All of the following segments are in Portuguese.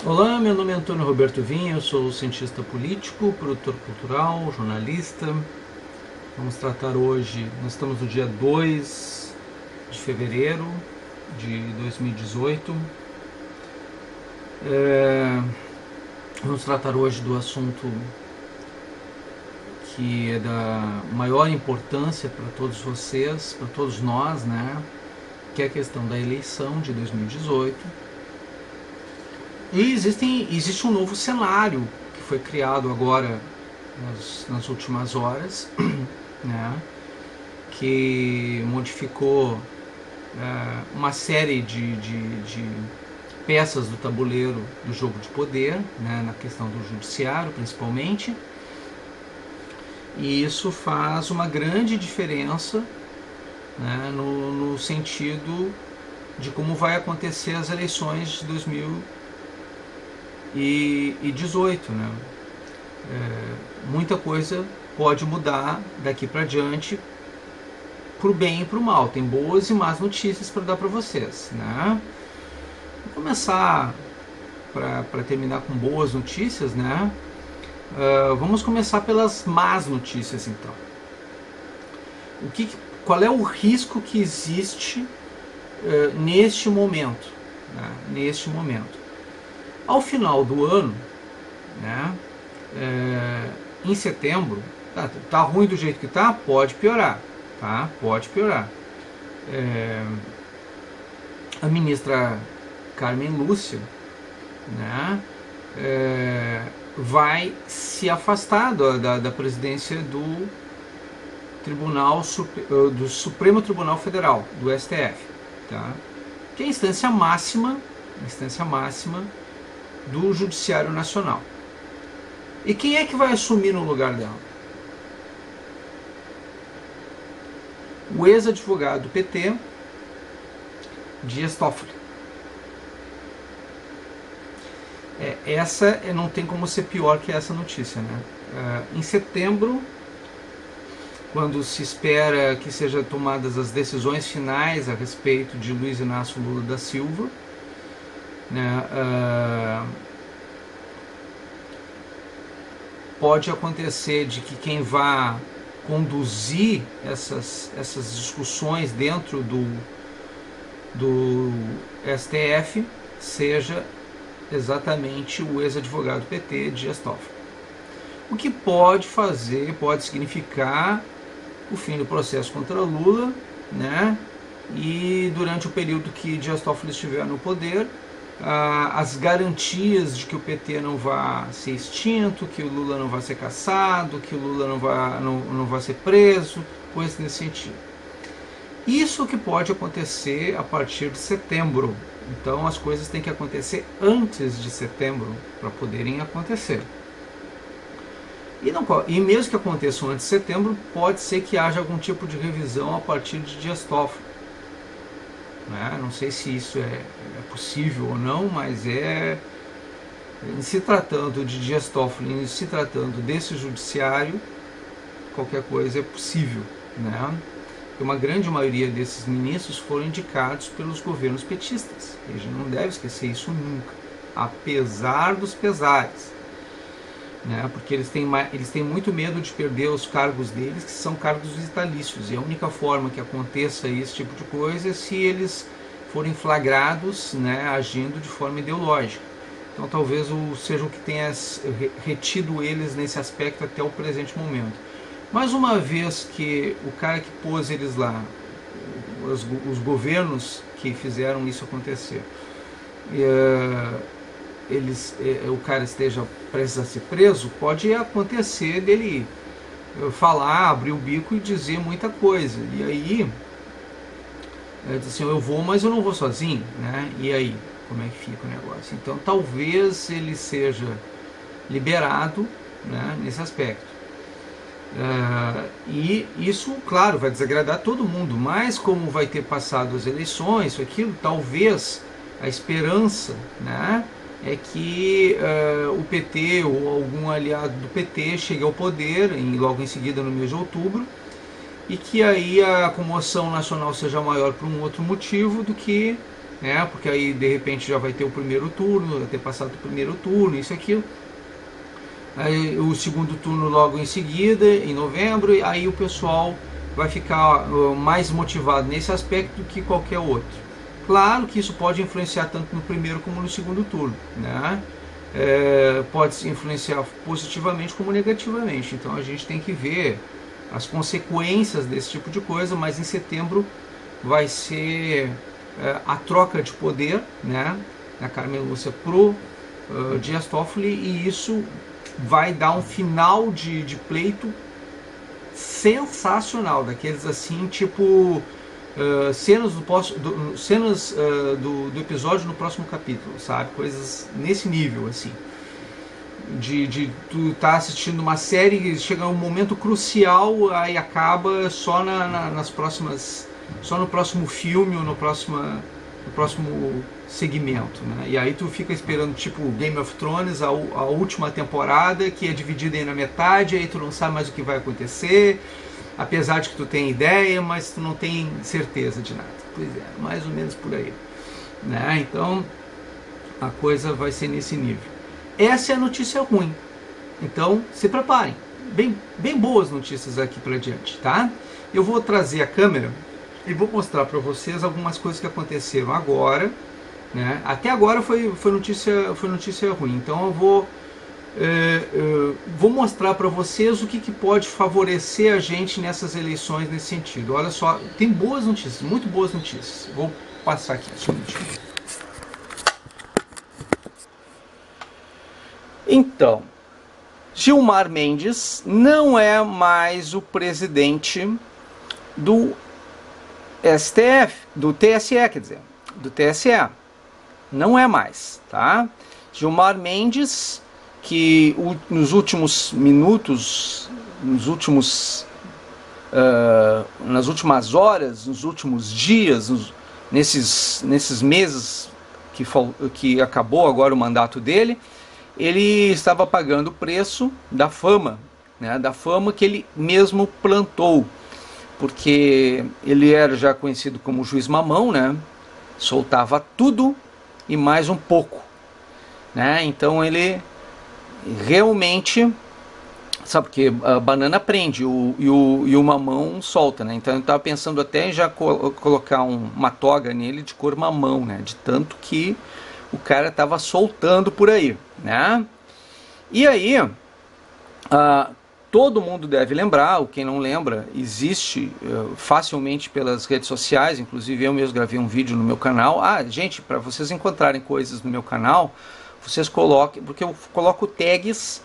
Olá, meu nome é Antônio Roberto Vinha, eu sou cientista político, produtor cultural, jornalista. Vamos tratar hoje, nós estamos no dia 2 de fevereiro de 2018. Vamos tratar hoje do assunto que é da maior importância para todos vocês, para todos nós, né? Que é a questão da eleição de 2018. E existe um novo cenário que foi criado agora nas últimas horas, né, que modificou uma série de peças do tabuleiro do jogo de poder, né, na questão do judiciário principalmente, e isso faz uma grande diferença, né, no sentido de como vai acontecer as eleições de 2018, né? Muita coisa pode mudar daqui para diante, para o bem e para o mal. Tem boas e más notícias para dar para vocês, né? Vou começar para terminar com boas notícias, né? Vamos começar pelas más notícias, então. Qual é o risco que existe neste momento, né? Neste momento. Ao final do ano, né, em setembro, tá ruim do jeito que tá, pode piorar, tá? Pode piorar. A ministra Carmen Lúcia, né, vai se afastar da presidência do Supremo Tribunal Federal, do STF, tá? Que é a instância máxima do Judiciário Nacional. E quem é que vai assumir no lugar dela? O ex-advogado do PT, Dias Toffoli. Essa não tem como ser pior que essa notícia, né? Em setembro, quando se espera que sejam tomadas as decisões finais a respeito de Luiz Inácio Lula da Silva, né, pode acontecer de que quem vá conduzir essas discussões dentro do STF seja exatamente o ex-advogado PT, Dias Toffoli. O que pode significar o fim do processo contra Lula, né? E durante o período que Dias Toffoli estiver no poder, as garantias de que o PT não vai ser extinto, que o Lula não vai ser cassado, que o Lula não vai ser preso, coisas nesse sentido. Isso que pode acontecer a partir de setembro. Então as coisas têm que acontecer antes de setembro para poderem acontecer. E mesmo que aconteçam antes de setembro, pode ser que haja algum tipo de revisão a partir de Dias Toffoli. Não sei se isso é possível ou não, mas em se tratando de Dias Toffoli, em se tratando desse judiciário, qualquer coisa é possível, né? Uma grande maioria desses ministros foram indicados pelos governos petistas. A gente não deve esquecer isso nunca, apesar dos pesares, né? Porque eles têm muito medo de perder os cargos deles, que são cargos vitalícios, e a única forma que aconteça esse tipo de coisa é se eles forem flagrados, né, agindo de forma ideológica. Então talvez seja o que tenha retido eles nesse aspecto até o presente momento. Mas uma vez que o cara que pôs eles lá, os governos que fizeram isso acontecer, o cara esteja prestes a ser preso, pode acontecer dele falar, abrir o bico e dizer muita coisa. E aí, diz assim, eu vou, mas eu não vou sozinho, né? E aí, como é que fica o negócio? Então talvez ele seja liberado, né, nesse aspecto. E isso, claro, vai desagradar todo mundo, mas como vai ter passado as eleições, isso, aquilo, talvez a esperança, né, é que o PT ou algum aliado do PT chegue ao poder logo em seguida no mês de outubro, e que aí a comoção nacional seja maior por um outro motivo do que né? Porque aí de repente já vai ter o primeiro turno, vai ter passado o primeiro turno, isso e aquilo. Aí, o segundo turno logo em seguida, em novembro, e aí o pessoal vai ficar mais motivado nesse aspecto do que qualquer outro. Claro que isso pode influenciar tanto no primeiro como no segundo turno, né? Pode influenciar positivamente como negativamente. Então a gente tem que ver as consequências desse tipo de coisa, mas em setembro vai ser a troca de poder, né, da Carmen Lúcia pro Dias Toffoli, e isso vai dar um final de pleito sensacional, daqueles assim, tipo cenas do episódio no próximo capítulo, sabe? Coisas nesse nível, assim. De tu tá assistindo uma série, chega um momento crucial, aí acaba só nas próximas, só no próximo filme ou no próximo segmento, né? E aí tu fica esperando tipo Game of Thrones, a última temporada, que é dividida aí na metade, aí tu não sabe mais o que vai acontecer, apesar de que tu tem ideia, mas tu não tem certeza de nada. Pois é, mais ou menos por aí, né? Então a coisa vai ser nesse nível. Essa é a notícia ruim. Então se preparem. Bem boas notícias aqui para diante, tá? Eu vou trazer a câmera e vou mostrar para vocês algumas coisas que aconteceram agora, né? Até agora foi notícia ruim. Então eu vou mostrar para vocês o que pode favorecer a gente nessas eleições nesse sentido. Olha só, tem boas notícias, muito boas notícias. Vou passar aqui só um minutinho. Então, Gilmar Mendes não é mais o presidente do STF, do TSE, quer dizer, do TSE. Não é mais, tá? Gilmar Mendes, que nos últimos minutos, nas últimas horas, nos últimos dias, nesses meses que acabou agora o mandato dele, ele estava pagando o preço da fama, né, da fama que ele mesmo plantou, porque ele era já conhecido como juiz mamão, né, soltava tudo e mais um pouco, né, então ele realmente, sabe, porque a banana prende e o mamão solta, né, então eu estava pensando até em já colocar uma toga nele de cor mamão, né, de tanto que o cara estava soltando por aí, né? E aí, todo mundo deve lembrar, ou quem não lembra, existe facilmente pelas redes sociais, inclusive eu mesmo gravei um vídeo no meu canal. Gente, para vocês encontrarem coisas no meu canal, vocês coloquem, porque eu coloco tags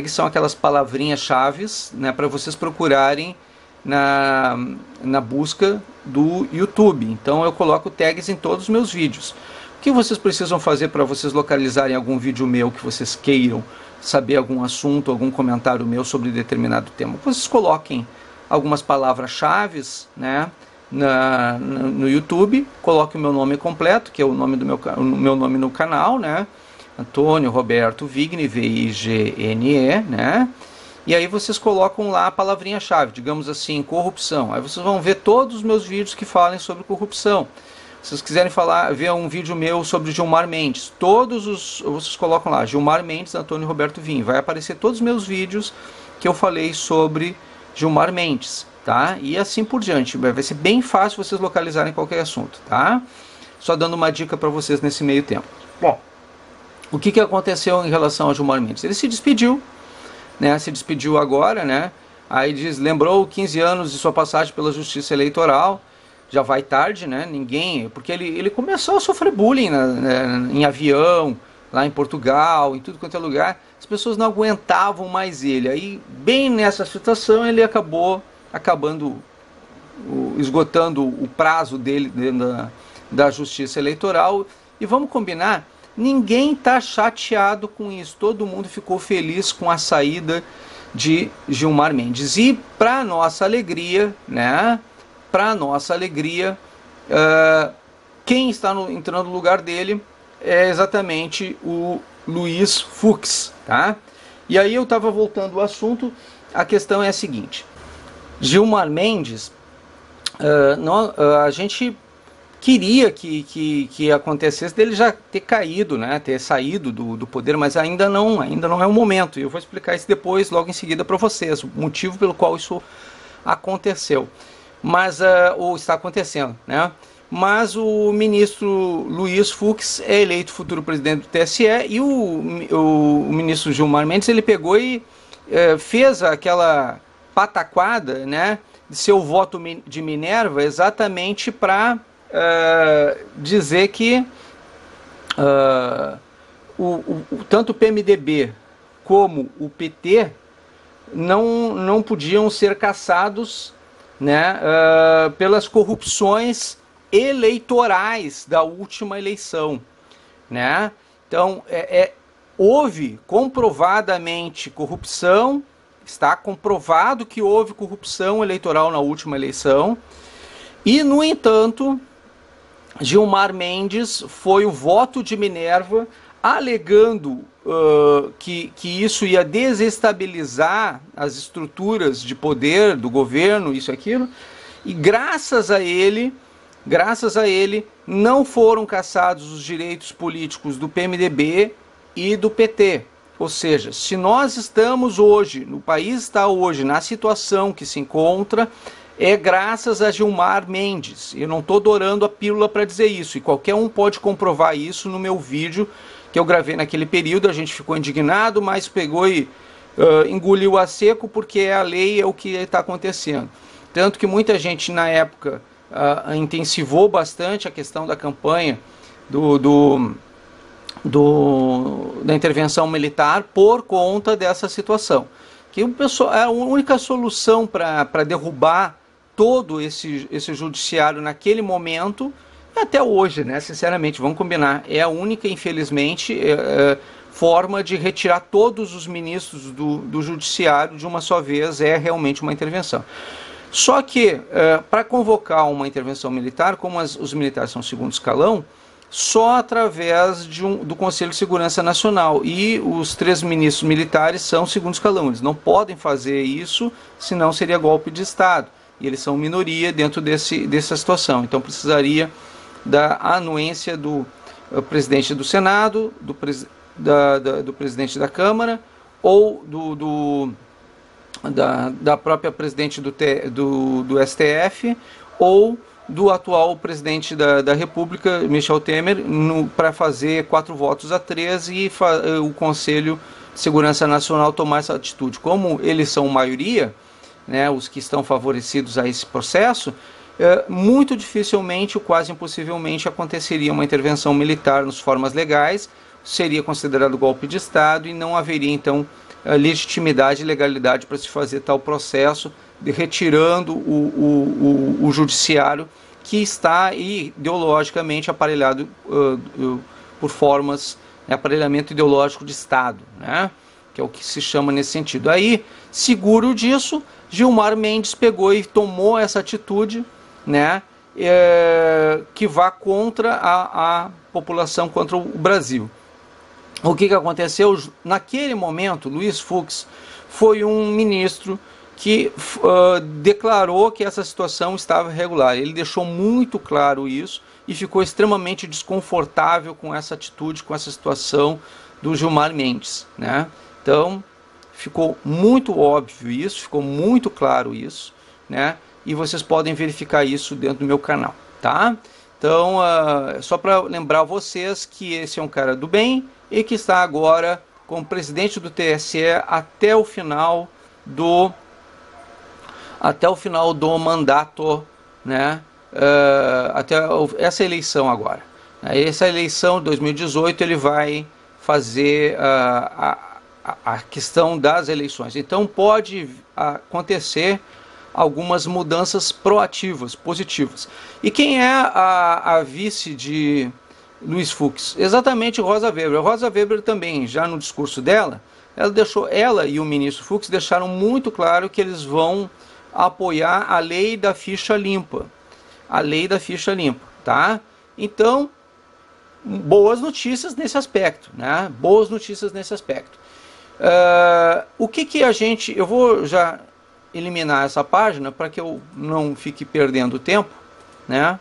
são aquelas palavrinhas-chave, né, para vocês procurarem na busca do YouTube. Então eu coloco tags em todos os meus vídeos. O que vocês precisam fazer para vocês localizarem algum vídeo meu que vocês queiram saber algum assunto, algum comentário meu sobre determinado tema? Vocês coloquem algumas palavras-chave, né, no YouTube, coloquem o meu nome completo, que é o nome do meu nome no canal, né, Antônio Roberto Vigne, V-I-G-N-E, né, e aí vocês colocam lá a palavrinha-chave, digamos assim, corrupção. Aí vocês vão ver todos os meus vídeos que falem sobre corrupção. Se vocês quiserem ver um vídeo meu sobre Gilmar Mendes, vocês colocam lá, Gilmar Mendes, Antônio Roberto Vinho. Vai aparecer todos os meus vídeos que eu falei sobre Gilmar Mendes, tá? E assim por diante. Vai ser bem fácil vocês localizarem qualquer assunto, tá? Só dando uma dica para vocês nesse meio tempo. Bom, o que aconteceu em relação ao Gilmar Mendes? Ele se despediu, né? Se despediu agora, né? Aí lembrou 15 anos de sua passagem pela Justiça Eleitoral. Já vai tarde, né? Porque ele começou a sofrer bullying em avião, lá em Portugal, em tudo quanto é lugar. As pessoas não aguentavam mais ele. Aí, bem nessa situação, ele acabou esgotando o prazo dele da Justiça Eleitoral. E vamos combinar, ninguém está chateado com isso. Todo mundo ficou feliz com a saída de Gilmar Mendes. E, para nossa alegria, né? Para nossa alegria, quem está entrando no lugar dele é exatamente o Luiz Fux, tá? E aí eu estava voltando ao assunto, a questão é a seguinte: Gilmar Mendes, a gente queria que acontecesse dele já ter caído, né, ter saído do poder, mas ainda não é o momento. E eu vou explicar isso depois, logo em seguida, para vocês, o motivo pelo qual isso aconteceu, mas ou está acontecendo, né? Mas o ministro Luiz Fux é eleito futuro presidente do TSE e o ministro Gilmar Mendes, ele pegou e fez aquela pataquada, né, de seu voto de Minerva exatamente para dizer que tanto o PMDB como o PT não podiam ser caçados, né, pelas corrupções eleitorais da última eleição, né? Então, houve comprovadamente corrupção, está comprovado que houve corrupção eleitoral na última eleição, e, no entanto, Gilmar Mendes foi o voto de Minerva, alegando que isso ia desestabilizar as estruturas de poder do governo, isso e aquilo, e graças a ele não foram cassados os direitos políticos do PMDB e do PT. Ou seja, se nós estamos hoje, no país está hoje, na situação que se encontra, é graças a Gilmar Mendes. Eu não estou dourando a pílula para dizer isso, e qualquer um pode comprovar isso no meu vídeo que eu gravei naquele período. A gente ficou indignado, mas pegou e engoliu a seco, porque é a lei, é o que está acontecendo. Tanto que muita gente na época intensivou bastante a questão da campanha da intervenção militar por conta dessa situação. Que a única solução para derrubar todo esse judiciário naquele momento, até hoje, né, sinceramente, vamos combinar, é a única, infelizmente, forma de retirar todos os ministros do judiciário de uma só vez, é realmente uma intervenção. Só que, para convocar uma intervenção militar, como os militares são segundo escalão, só através do Conselho de Segurança Nacional, e os 3 ministros militares são segundo escalão, eles não podem fazer isso, senão seria golpe de Estado, e eles são minoria dentro dessa situação. Então precisaria da anuência do presidente do Senado, do presidente da Câmara, ou da própria presidente do STF, ou do atual presidente da República, Michel Temer, para fazer 4-3 e o Conselho de Segurança Nacional tomar essa atitude. Como eles são maioria, né, os que estão favorecidos a esse processo, muito dificilmente, ou quase impossivelmente, aconteceria uma intervenção militar nas formas legais, seria considerado golpe de Estado e não haveria, então, legitimidade e legalidade para se fazer tal processo, retirando o judiciário que está ideologicamente aparelhado por formas, aparelhamento ideológico de Estado, né? Que é o que se chama nesse sentido. Aí, seguro disso, Gilmar Mendes pegou e tomou essa atitude, né, que vá contra a população, contra o Brasil. O que aconteceu? Naquele momento, Luiz Fux foi um ministro que declarou que essa situação estava irregular. Ele deixou muito claro isso e ficou extremamente desconfortável com essa atitude, com essa situação do Gilmar Mendes, né? Então, ficou muito óbvio isso, ficou muito claro isso, né? E vocês podem verificar isso dentro do meu canal, tá? Então, só para lembrar vocês que esse é um cara do bem e que está agora como presidente do TSE até o final do mandato, né? Até essa eleição agora. Essa eleição de 2018 ele vai fazer a questão das eleições. Então pode acontecer algumas mudanças proativas, positivas. E quem é a vice de Luiz Fux? Exatamente Rosa Weber. A Rosa Weber também, já no discurso dela, ela e o ministro Fux deixaram muito claro que eles vão apoiar a lei da ficha limpa. A lei da ficha limpa, tá? Então, boas notícias nesse aspecto, né? Boas notícias nesse aspecto. O que a gente... Eu vou já eliminar essa página para que eu não fique perdendo tempo, né?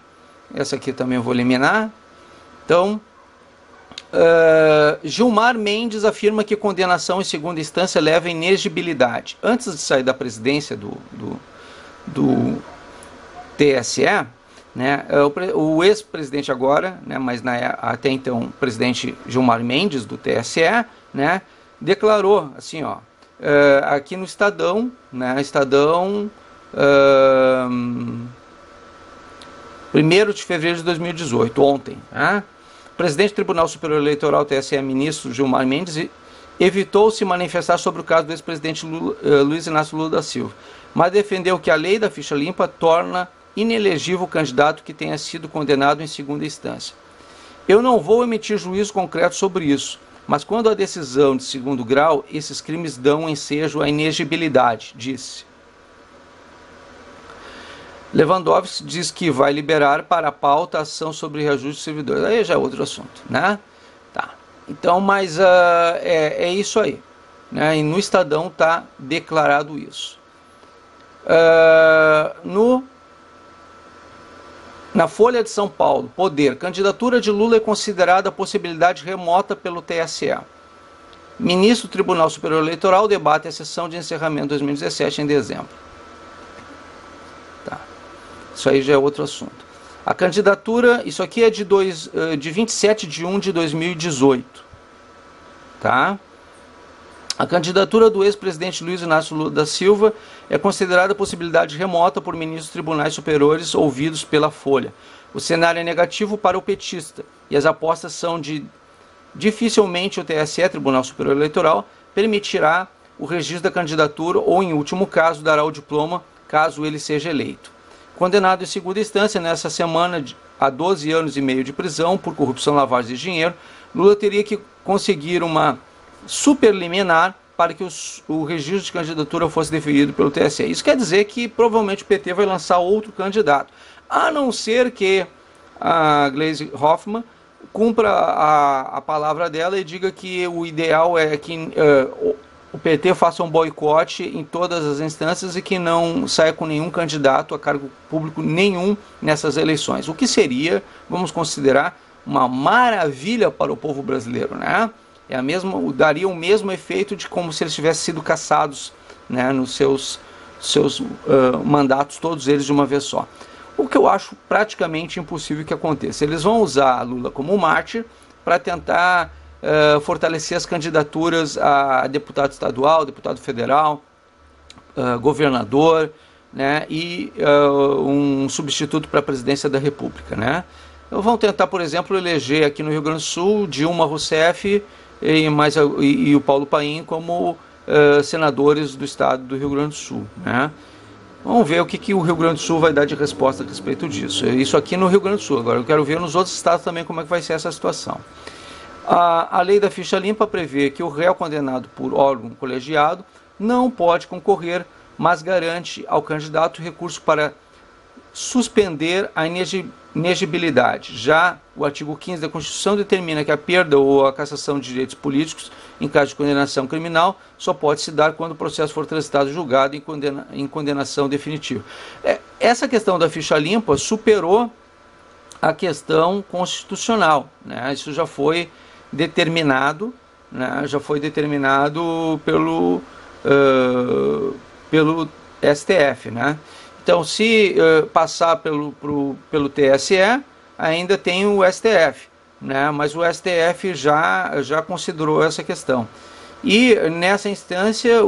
essa aqui também eu vou eliminar. Então, Gilmar Mendes afirma que condenação em segunda instância leva à inegibilidade. Antes de sair da presidência do TSE, né, o ex-presidente agora, né, mas até então o presidente Gilmar Mendes do TSE, né, declarou assim, ó, aqui no Estadão, né, Estadão, 1º de fevereiro de 2018, ontem, né, o presidente do Tribunal Superior Eleitoral, TSE, ministro Gilmar Mendes, evitou se manifestar sobre o caso do ex-presidente Luiz Inácio Lula da Silva, mas defendeu que a lei da ficha limpa torna inelegível o candidato que tenha sido condenado em segunda instância. Eu não vou emitir juízo concreto sobre isso, mas quando a decisão de segundo grau, esses crimes dão ensejo à inegibilidade, disse. Lewandowski diz que vai liberar para a pauta a ação sobre reajuste de servidores. Aí já é outro assunto, né? Tá. Então, mas é isso aí, né? E no Estadão está declarado isso. Na Folha de São Paulo, Poder, candidatura de Lula é considerada possibilidade remota pelo TSE. Ministro do Tribunal Superior Eleitoral debate a sessão de encerramento de 2017 em dezembro. Tá. Isso aí já é outro assunto. A candidatura, isso aqui é de 27 de 1 de 2018. Tá? A candidatura do ex-presidente Luiz Inácio Lula da Silva é considerada possibilidade remota por ministros dos tribunais superiores ouvidos pela Folha. O cenário é negativo para o petista e as apostas são de dificilmente o TSE, Tribunal Superior Eleitoral, permitirá o registro da candidatura ou, em último caso, dará o diploma caso ele seja eleito. Condenado em segunda instância nessa semana a 12 anos e meio de prisão por corrupção, lavagem de dinheiro, Lula teria que conseguir uma superliminar para que o registro de candidatura fosse definido pelo TSE. Isso quer dizer que provavelmente o PT vai lançar outro candidato, a não ser que a Gleisi Hoffmann cumpra a palavra dela e diga que o ideal é que o PT faça um boicote em todas as instâncias e que não saia com nenhum candidato a cargo público nenhum nessas eleições. O que seria, vamos considerar, uma maravilha para o povo brasileiro, né? Daria o mesmo efeito de como se eles tivessem sido caçados, né, nos seus mandatos, todos eles de uma vez só. O que eu acho praticamente impossível que aconteça. Eles vão usar a Lula como mártir para tentar fortalecer as candidaturas a deputado estadual, deputado federal, governador, né, e um substituto para a presidência da República, né? Então, vão tentar, por exemplo, eleger aqui no Rio Grande do Sul Dilma Rousseff e o Paulo Paim como senadores do estado do Rio Grande do Sul, né? Vamos ver o que o Rio Grande do Sul vai dar de resposta a respeito disso. Isso aqui no Rio Grande do Sul. Agora eu quero ver nos outros estados também como é que vai ser essa situação. A lei da ficha limpa prevê que o réu condenado por órgão colegiado não pode concorrer, mas garante ao candidato recurso para suspender a inegibilidade. Já o artigo 15 da Constituição determina que a perda ou a cassação de direitos políticos em caso de condenação criminal só pode se dar quando o processo for transitado e julgado em condenação definitiva. Essa questão da ficha limpa superou a questão constitucional, né? Isso já foi determinado, né? Já foi determinado pelo STF, né? Então, se passar pelo TSE, ainda tem o STF, né? Mas o STF já considerou essa questão. E nessa instância,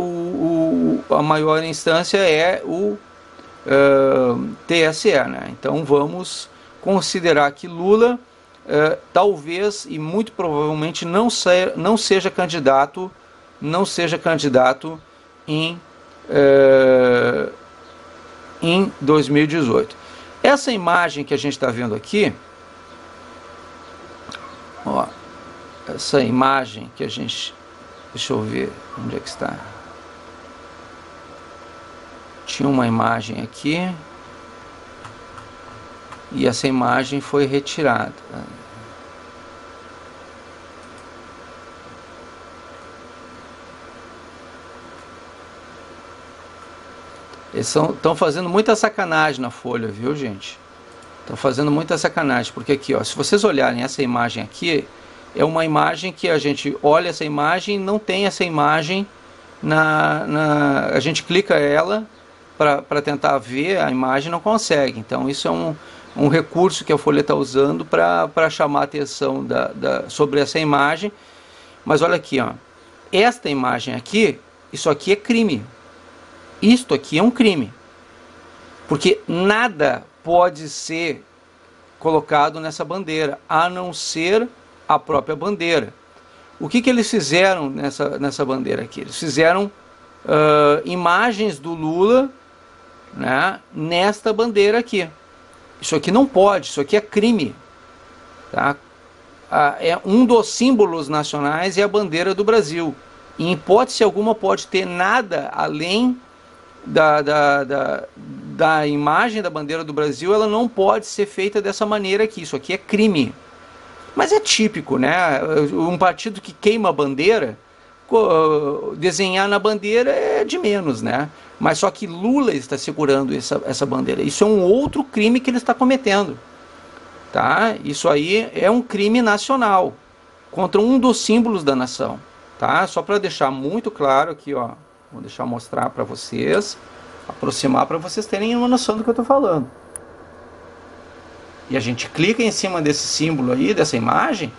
a maior instância é o TSE, né? Então, vamos considerar que Lula talvez e muito provavelmente não seja candidato em 2018. Essa imagem que a gente está vendo aqui, ó, essa imagem que a gente, deixa eu ver onde é que está. Tinha uma imagem aqui e essa imagem foi retirada. Eles estão fazendo muita sacanagem na Folha, viu, gente? Estão fazendo muita sacanagem, porque aqui, ó, se vocês olharem essa imagem aqui, é uma imagem que a gente olha essa imagem e não tem essa imagem a gente clica ela para tentar ver a imagem, não consegue. Então isso é um recurso que a Folha está usando para chamar a atenção sobre essa imagem. Mas olha aqui, ó, esta imagem aqui, isso aqui é crime. Isto aqui é um crime. Porque nada pode ser colocado nessa bandeira, a não ser a própria bandeira. O que eles fizeram nessa bandeira aqui? Eles fizeram imagens do Lula, né, nesta bandeira aqui. Isso aqui não pode, isso aqui é crime. Tá? É um dos símbolos nacionais, é a bandeira do Brasil. Em hipótese alguma pode ter nada além da imagem da bandeira do Brasil, ela não pode ser feita dessa maneira aqui. Isso aqui é crime. Mas é típico, né? Um partido que queima a bandeira, desenhar na bandeira é de menos, né? Mas só que Lula está segurando essa bandeira. Isso é um outro crime que ele está cometendo. Tá? Isso aí é um crime nacional contra um dos símbolos da nação. Tá? Só para deixar muito claro aqui, ó. Vou deixar mostrar para vocês, aproximar para vocês terem uma noção do que eu estou falando. E a gente clica em cima desse símbolo aí, dessa imagem,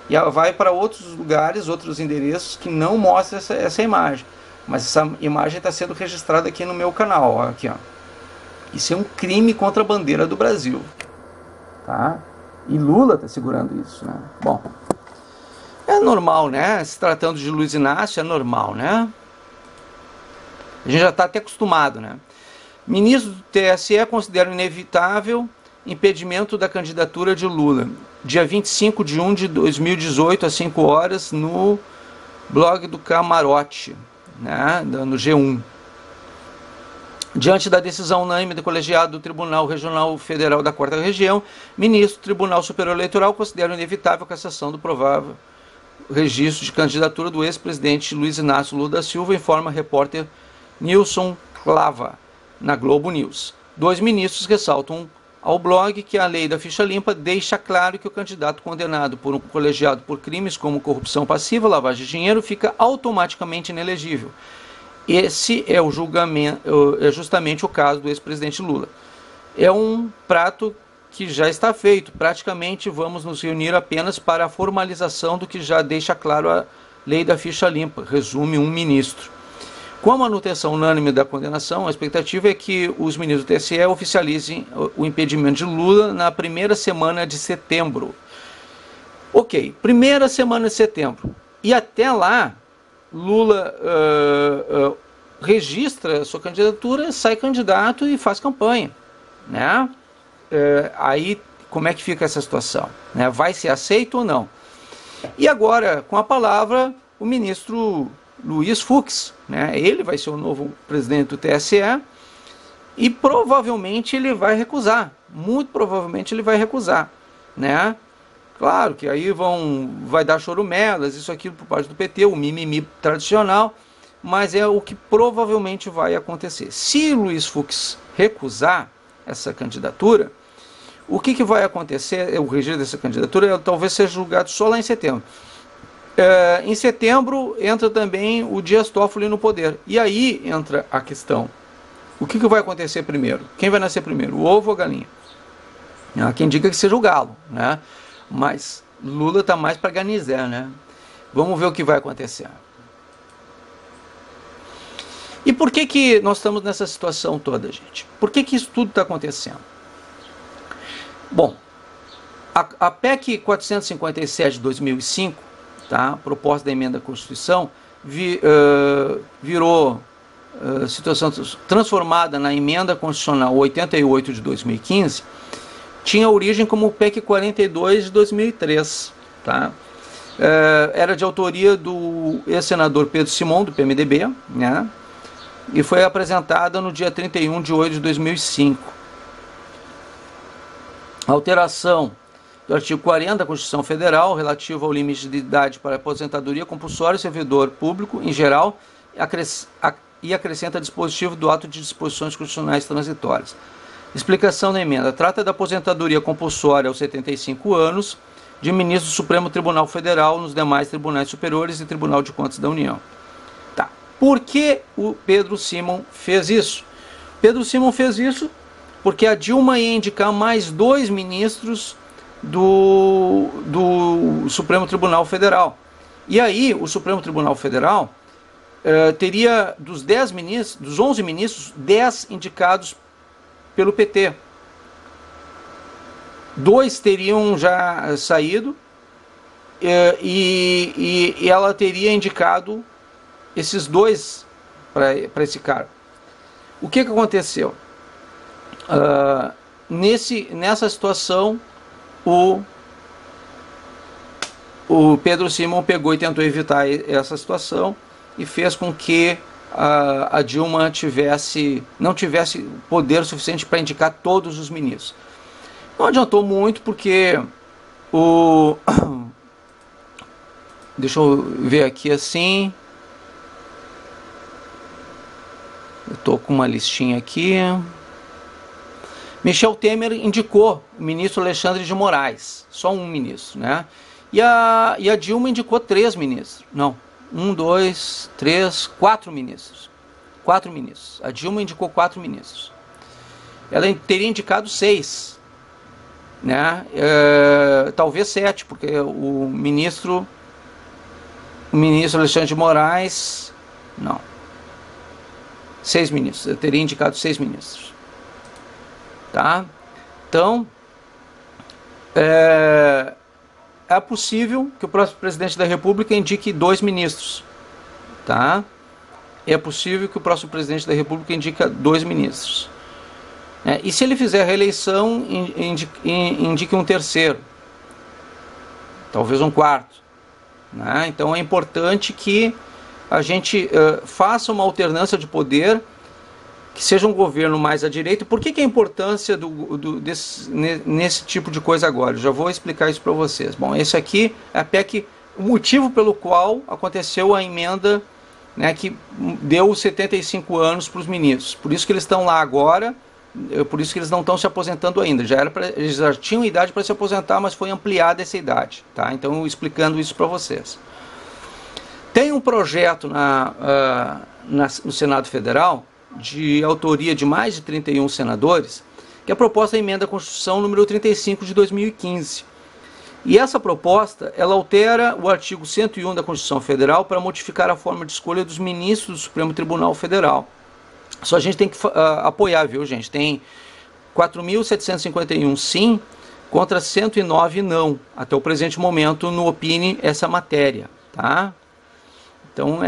e ela vai para outros lugares, outros endereços que não mostram essa imagem. Mas essa imagem está sendo registrada aqui no meu canal, ó, aqui, ó. Isso é um crime contra a bandeira do Brasil. Tá? E Lula está segurando isso, né? Bom, é normal, né? Se tratando de Luiz Inácio, é normal, né? A gente já está até acostumado, né? Ministro do TSE considera inevitável impedimento da candidatura de Lula. Dia 25 de 1 de 2018, às 5 horas, no blog do Camarote, né? No G1. Diante da decisão unânime do colegiado do Tribunal Regional Federal da 4ª Região, ministro do Tribunal Superior Eleitoral considera inevitável a cassação do provável registro de candidatura do ex-presidente Luiz Inácio Lula da Silva, informa repórter Nilson Clava, na Globo News. 2 ministros ressaltam ao blog que a lei da ficha limpa deixa claro que o candidato condenado por um colegiado por crimes como corrupção passiva, lavagem de dinheiro, fica automaticamente inelegível. Esse é o julgamento, é justamente o caso do ex-presidente Lula. É um prato que já está feito. Praticamente vamos nos reunir apenas para a formalização do que já deixa claro a lei da ficha limpa, resume um ministro. Com a manutenção unânime da condenação, a expectativa é que os ministros do TSE oficializem o impedimento de Lula na primeira semana de setembro. Ok, primeira semana de setembro. E até lá, Lula registra sua candidatura, sai candidato e faz campanha, né? Aí, como é que fica essa situação? Né? Vai ser aceito ou não? E agora, com a palavra, o ministro Luiz Fux, né? Ele vai ser o novo presidente do TSE e provavelmente ele vai recusar, muito provavelmente ele vai recusar, né? Claro que aí vai dar chorumelas, isso aqui por parte do PT, o mimimi tradicional, mas é o que provavelmente vai acontecer. Se Luiz Fux recusar essa candidatura, o que vai acontecer? O registro dessa candidatura talvez seja julgado só lá em setembro. Em setembro entra também o Dias Toffoli no poder. E aí entra a questão. O que vai acontecer primeiro? Quem vai nascer primeiro? O ovo ou a galinha? Há quem diga que seja o galo, né? Mas Lula está mais para Ganizé, né? Vamos ver o que vai acontecer. E por que nós estamos nessa situação toda, gente? Por que isso tudo está acontecendo? Bom, a PEC 457 de 2005, tá, proposta da emenda à Constituição, virou situação transformada na emenda constitucional 88 de 2015, tinha origem como PEC 42 de 2003. Tá? Era de autoria do ex-senador Pedro Simon, do PMDB, né? E foi apresentada no dia 31 de 8 de 2005. A alteração do artigo 40 da Constituição Federal, relativo ao limite de idade para aposentadoria compulsória do servidor público em geral, e acrescenta dispositivo do ato de disposições constitucionais transitórias. Explicação da emenda. Trata da aposentadoria compulsória aos 75 anos de ministro do Supremo Tribunal Federal nos demais tribunais superiores e Tribunal de Contas da União. Tá. Por que o Pedro Simon fez isso? Pedro Simon fez isso porque a Dilma ia indicar mais 2 ministros do Supremo Tribunal Federal. E aí o Supremo Tribunal Federal teria dos 10 ministros, dos 11 ministros, 10 indicados pelo PT. 2 teriam já saído e ela teria indicado esses 2 para esse cargo. O que aconteceu? Nessa situação, o Pedro Simon pegou e tentou evitar essa situação e fez com que a Dilma não tivesse poder suficiente para indicar todos os ministros. Não adiantou muito porque deixa eu ver aqui assim. Eu estou com uma listinha aqui. Michel Temer indicou o ministro Alexandre de Moraes, só um ministro, né? E a Dilma indicou 3 ministros. Não, 1, 2, 3, 4 ministros. 4 ministros. A Dilma indicou 4 ministros. Ela teria indicado 6, né? Talvez 7, porque o ministro Alexandre de Moraes, não. 6 ministros. Eu teria indicado 6 ministros. Tá? Então, é possível que o próximo presidente da República indique 2 ministros. Tá? É possível que o próximo presidente da República indique 2 ministros. E se ele fizer a reeleição, indique um 3º. Talvez um 4º. Né? Então é importante que a gente faça uma alternância de poder, que seja um governo mais à direita. Por que a importância nesse tipo de coisa agora? Eu já vou explicar isso para vocês. Bom, esse aqui é a PEC, o motivo pelo qual aconteceu a emenda, né, que deu 75 anos para os ministros. Por isso que eles estão lá agora, por isso que eles não estão se aposentando ainda. Eles já tinham idade para se aposentar, mas foi ampliada essa idade. Tá? Então, explicando isso para vocês. Tem um projeto no Senado Federal, de autoria de mais de 31 senadores, que é a proposta da emenda à Constituição número 35 de 2015. E essa proposta, ela altera o artigo 101 da Constituição Federal para modificar a forma de escolha dos ministros do Supremo Tribunal Federal. Só a gente tem que apoiar, viu, gente? Tem 4.751 sim, contra 109 não, até o presente momento, no Opine essa matéria, tá? Então,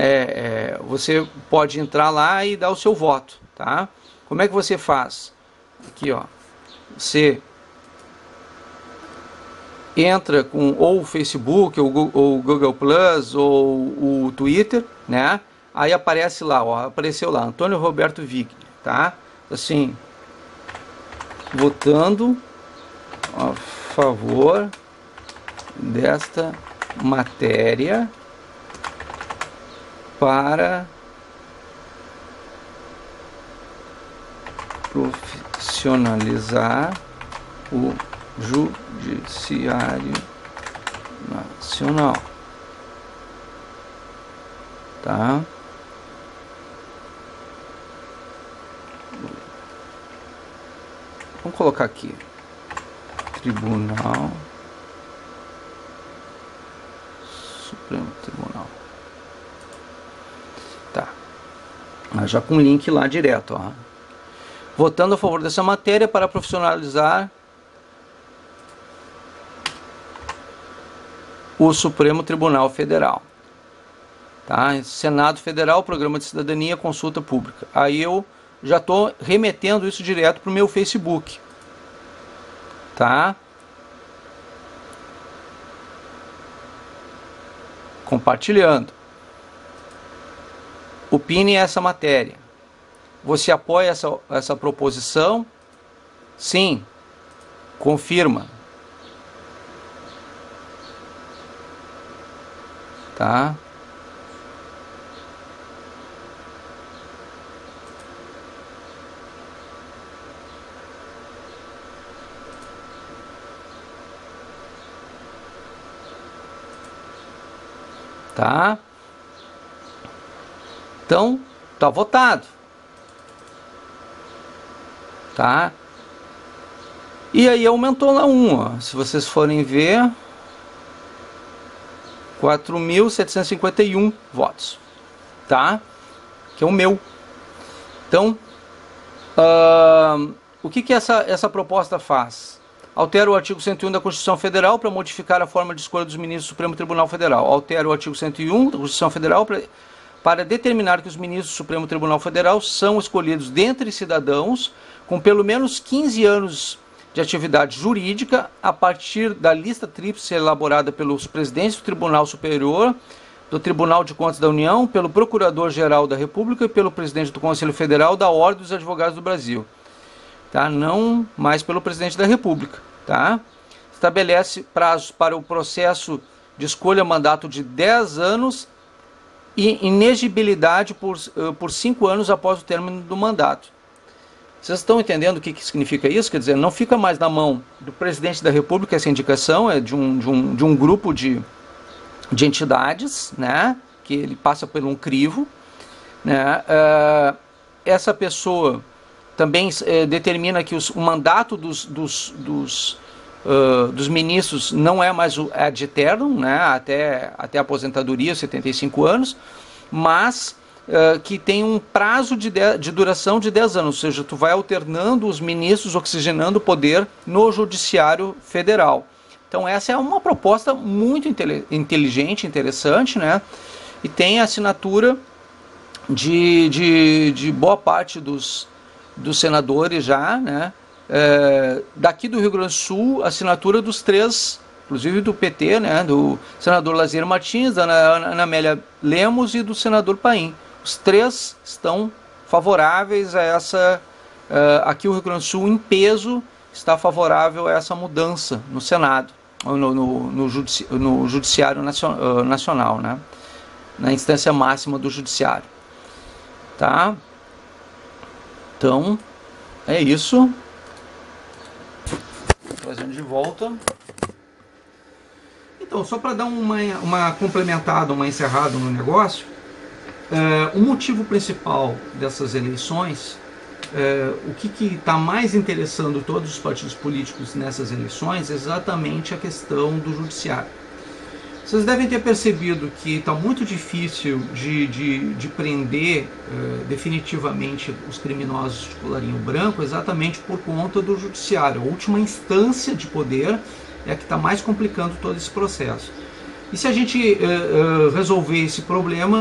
você pode entrar lá e dar o seu voto, tá? Como é que você faz? Aqui, ó. Você entra com ou o Facebook, ou o Google Plus, ou o Twitter, né? Aí aparece lá, ó. Apareceu lá, Antônio Roberto Vigni, tá? Assim, votando a favor desta matéria para profissionalizar o Judiciário Nacional. Tá? Vamos colocar aqui. Tribunal Supremo Tribunal. Tá. Mas já com link lá direto, ó. Votando a favor dessa matéria para profissionalizar o Supremo Tribunal Federal. Tá? Senado Federal, Programa de Cidadania, Consulta Pública. Aí eu já estou remetendo isso direto para o meu Facebook. Tá? Compartilhando. Opine essa matéria. Você apoia essa proposição? Sim. Confirma. Tá? tá? Então, tá votado, tá? E aí aumentou lá ó. Se vocês forem ver, 4.751 votos, tá? Que é o meu. Então, o que essa proposta faz? Altera o artigo 101 da Constituição Federal para modificar a forma de escolha dos ministros do Supremo Tribunal Federal. Altera o artigo 101 da Constituição Federal para determinar que os ministros do Supremo Tribunal Federal são escolhidos dentre cidadãos com pelo menos 15 anos de atividade jurídica a partir da lista tríplice elaborada pelos presidentes do Tribunal Superior, do Tribunal de Contas da União, pelo Procurador-Geral da República e pelo presidente do Conselho Federal da Ordem dos Advogados do Brasil. Tá? Não mais pelo presidente da República. Tá? Estabelece prazos para o processo de escolha mandato de 10 anos e inegibilidade por 5 anos após o término do mandato. Vocês estão entendendo o que significa isso? Quer dizer, não fica mais na mão do presidente da República essa indicação, é de um grupo de entidades, né, que ele passa por um crivo, né, essa pessoa também determina que o mandato dos ministros não é mais ad eternum, né, até a aposentadoria, 75 anos, mas que tem um prazo de duração de 10 anos, ou seja, tu vai alternando os ministros, oxigenando o poder no Judiciário Federal. Então essa é uma proposta muito inteligente, interessante, né? E tem a assinatura de boa parte dos senadores já, né? Daqui do Rio Grande do Sul, assinatura dos 3, inclusive do PT, né? Do senador Lazier Martins, da Ana Amélia Lemos e do senador Paim. Os 3 estão favoráveis a essa... aqui o Rio Grande do Sul, em peso, está favorável a essa mudança no Senado, no Judiciário Nacional, né? Na instância máxima do Judiciário. Tá? Então, é isso. Trazendo de volta. Então, só para dar uma complementada, uma encerrada no negócio, o motivo principal dessas eleições, o que está mais interessando todos os partidos políticos nessas eleições é exatamente a questão do judiciário. Vocês devem ter percebido que está muito difícil de prender definitivamente os criminosos de colarinho branco, exatamente por conta do judiciário. A última instância de poder é a que está mais complicando todo esse processo. E se a gente resolver esse problema,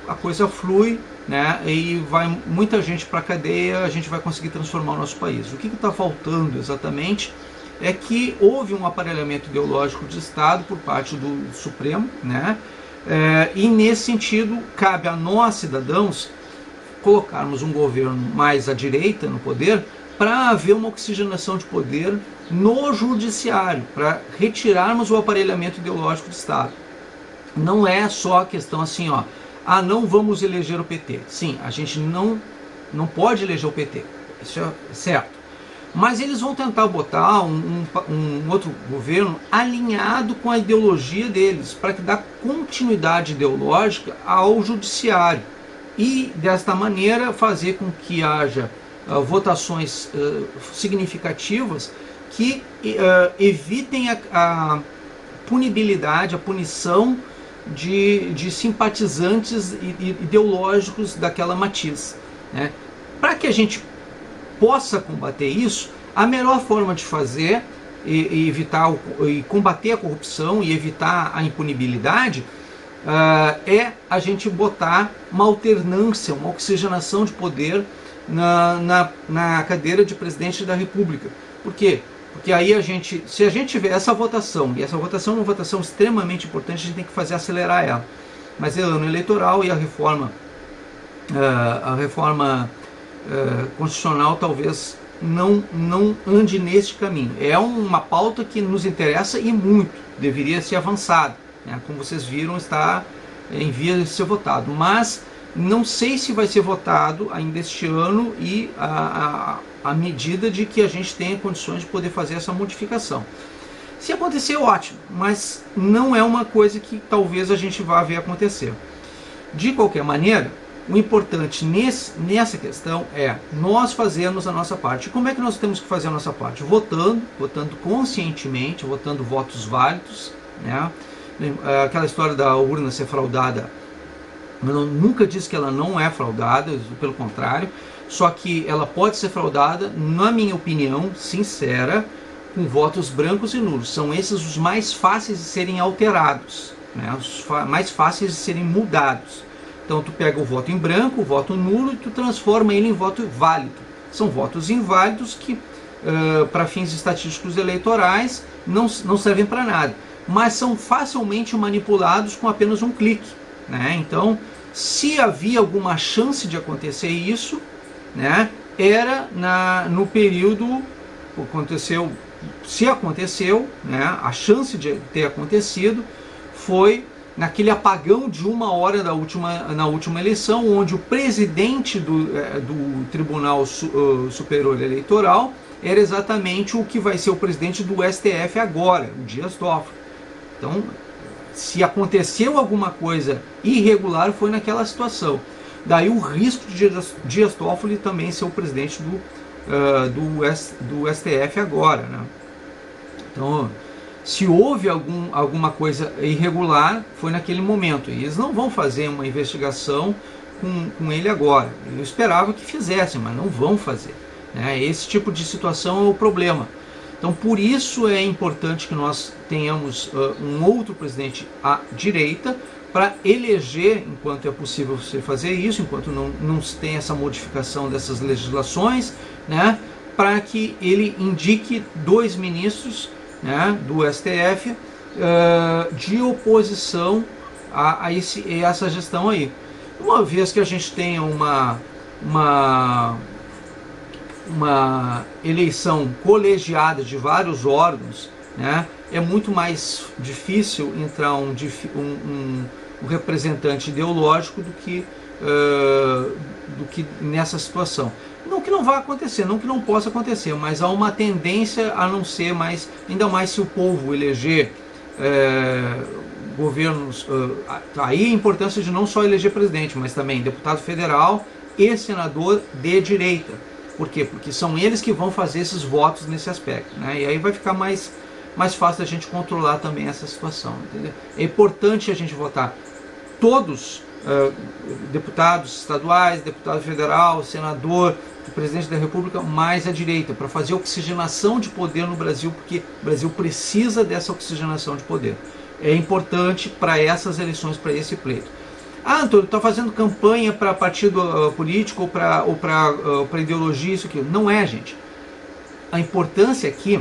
a coisa flui, né, e vai muita gente para a cadeia, a gente vai conseguir transformar o nosso país. O que está faltando exatamente é que houve um aparelhamento ideológico de Estado por parte do Supremo, né, e nesse sentido cabe a nós, cidadãos, colocarmos um governo mais à direita no poder para haver uma oxigenação de poder no judiciário, para retirarmos o aparelhamento ideológico do Estado. Não é só a questão assim, ó, não vamos eleger o PT. Sim, a gente não pode eleger o PT, isso é certo. Mas eles vão tentar botar um outro governo alinhado com a ideologia deles, para que dê continuidade ideológica ao judiciário. E, desta maneira, fazer com que haja votações significativas que evitem a punibilidade, a punição de simpatizantes ideológicos daquela matiz, né? Para que a gente possa combater isso, a melhor forma de fazer e evitar e combater a corrupção e evitar a impunibilidade é a gente botar uma alternância, uma oxigenação de poder na cadeira de presidente da República. Por quê? Porque aí se a gente tiver essa votação, e essa votação é uma votação extremamente importante, a gente tem que fazer acelerar ela. Mas é ano eleitoral e a reforma constitucional talvez não ande neste caminho. É uma pauta que nos interessa e muito, deveria ser avançada, né? Como vocês viram, está em via de ser votado, mas não sei se vai ser votado ainda este ano e à medida de que a gente tenha condições de poder fazer essa modificação. Se acontecer, ótimo, mas não é uma coisa que talvez a gente vá ver acontecer. De qualquer maneira, o importante nessa questão é nós fazermos a nossa parte. E como é que nós temos que fazer a nossa parte? Votando conscientemente, votando votos válidos, né? Aquela história da urna ser fraudada, eu nunca disse que ela não é fraudada, pelo contrário, só que ela pode ser fraudada, na minha opinião sincera, com votos brancos e nulos. São esses os mais fáceis de serem alterados, né? Os mais fáceis de serem mudados. Então tu pega o voto em branco, o voto nulo e tu transforma ele em voto válido. São votos inválidos que para fins estatísticos eleitorais não servem para nada, mas são facilmente manipulados com apenas um clique, né? Então, se havia alguma chance de acontecer isso, né, era no período, se aconteceu, né, a chance de ter acontecido foi naquele apagão de 1 hora na última eleição, onde o presidente do Tribunal Superior Eleitoral era exatamente o que vai ser o presidente do STF agora, o Dias Toffoli. Então, se aconteceu alguma coisa irregular, foi naquela situação. Daí o risco de Dias Toffoli também ser o presidente do STF agora, né? Então, se houve alguma coisa irregular, foi naquele momento. E eles não vão fazer uma investigação com ele agora. Eu esperava que fizessem, mas não vão fazer, né? Esse tipo de situação é o problema. Então, por isso é importante que nós tenhamos um outro presidente à direita, para eleger, enquanto é possível você fazer isso, enquanto não se tem essa modificação dessas legislações, né, para que ele indique 2 ministros, né, do STF de oposição a essa gestão aí. Uma vez que a gente tenha uma eleição colegiada de vários órgãos, né, é muito mais difícil entrar um representante ideológico do que nessa situação. Não que não vá acontecer, não que não possa acontecer, mas há uma tendência a não ser mais, ainda mais se o povo eleger governos, aí a importância de não só eleger presidente, mas também deputado federal e senador de direita. Por quê? Porque são eles que vão fazer esses votos nesse aspecto, né? E aí vai ficar mais fácil a gente controlar também essa situação, entendeu? É importante a gente votar todos, deputados estaduais, deputado federal, senador, presidente da República, mais à direita, para fazer oxigenação de poder no Brasil, porque o Brasil precisa dessa oxigenação de poder. É importante para essas eleições, para esse pleito. Ah, Antônio, está fazendo campanha para partido político ou para ideologia, isso aqui. Não é, gente. A importância aqui,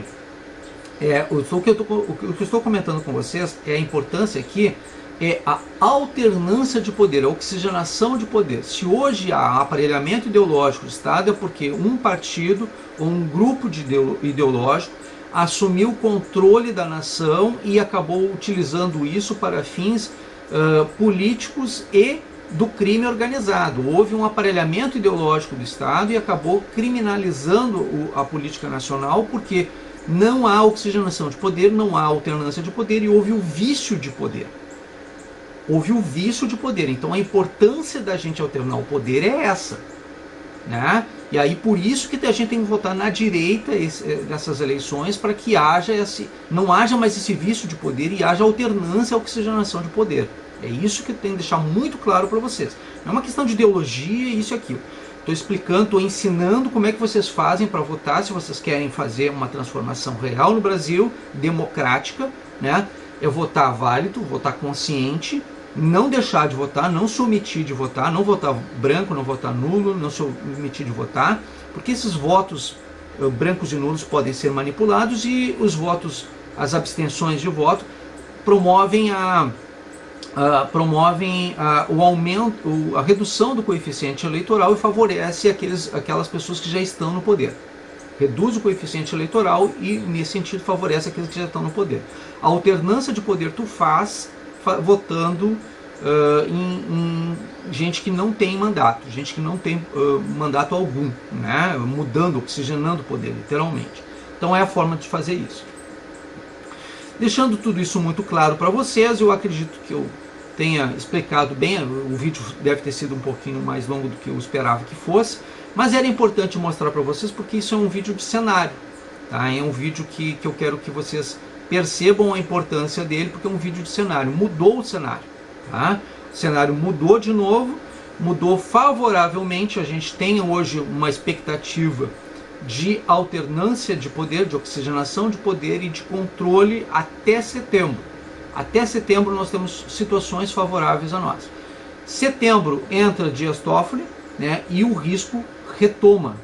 o que eu estou comentando com vocês, a importância aqui é a alternância de poder, a oxigenação de poder. Se hoje há aparelhamento ideológico do Estado, é porque um partido ou um grupo ideológico assumiu o controle da nação e acabou utilizando isso para fins políticos e do crime organizado. Houve um aparelhamento ideológico do Estado e acabou criminalizando a política nacional, porque não há oxigenação de poder, não há alternância de poder e houve o vício de poder. Houve o vício de poder. Então a importância da gente alternar o poder é essa, né? E aí por isso que a gente tem que votar na direita nessas eleições, para que não haja mais esse vício de poder e haja alternância, oxigenação de poder. É isso que eu tenho que deixar muito claro para vocês. Não é uma questão de ideologia, isso e aquilo. Estou explicando, estou ensinando como é que vocês fazem para votar, se vocês querem fazer uma transformação real no Brasil, democrática, né? É votar válido, votar consciente, não deixar de votar, não se omitir de votar, não votar branco, não votar nulo, não se omitir de votar, porque esses votos brancos e nulos podem ser manipulados e as abstenções de voto promovem o aumento, a redução do coeficiente eleitoral e favorece aquelas pessoas que já estão no poder. Reduz o coeficiente eleitoral e, nesse sentido, favorece aqueles que já estão no poder. A alternância de poder tu faz votando em gente que não tem mandato, gente que não tem mandato algum, né? Mudando, oxigenando o poder, literalmente. Então é a forma de fazer isso. Deixando tudo isso muito claro para vocês, eu acredito que eu tenha explicado bem, o vídeo deve ter sido um pouquinho mais longo do que eu esperava que fosse, mas era importante mostrar para vocês porque isso é um vídeo de cenário, tá? É um vídeo que eu quero que vocês percebam a importância dele, porque é um vídeo de cenário, mudou o cenário, tá? O cenário mudou de novo, mudou favoravelmente, a gente tem hoje uma expectativa de alternância de poder, de oxigenação de poder e de controle até setembro. Até setembro nós temos situações favoráveis a nós. Setembro entra Dias Toffoli, né, e o risco retoma,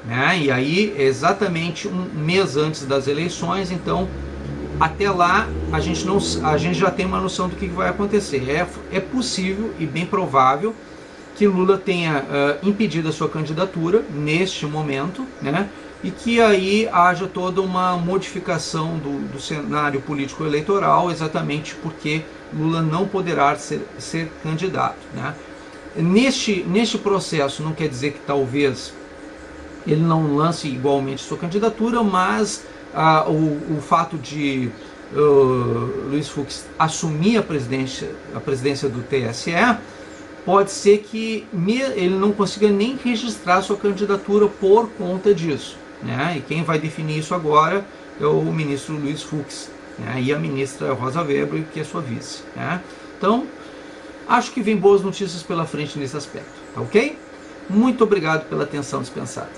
né, e aí exatamente um mês antes das eleições, então até lá a gente já tem uma noção do que vai acontecer. É possível e bem provável que Lula tenha impedido a sua candidatura neste momento, né, e que aí haja toda uma modificação do cenário político eleitoral, exatamente porque Lula não poderá ser candidato, né. Neste processo não quer dizer que talvez ele não lance igualmente sua candidatura, mas o fato de Luiz Fux assumir a presidência do TSE, pode ser que ele não consiga nem registrar sua candidatura por conta disso, né? E quem vai definir isso agora é o ministro Luiz Fux, né? E a ministra Rosa Weber, que é sua vice, né? Então, acho que vem boas notícias pela frente nesse aspecto, tá ok? Muito obrigado pela atenção dispensada.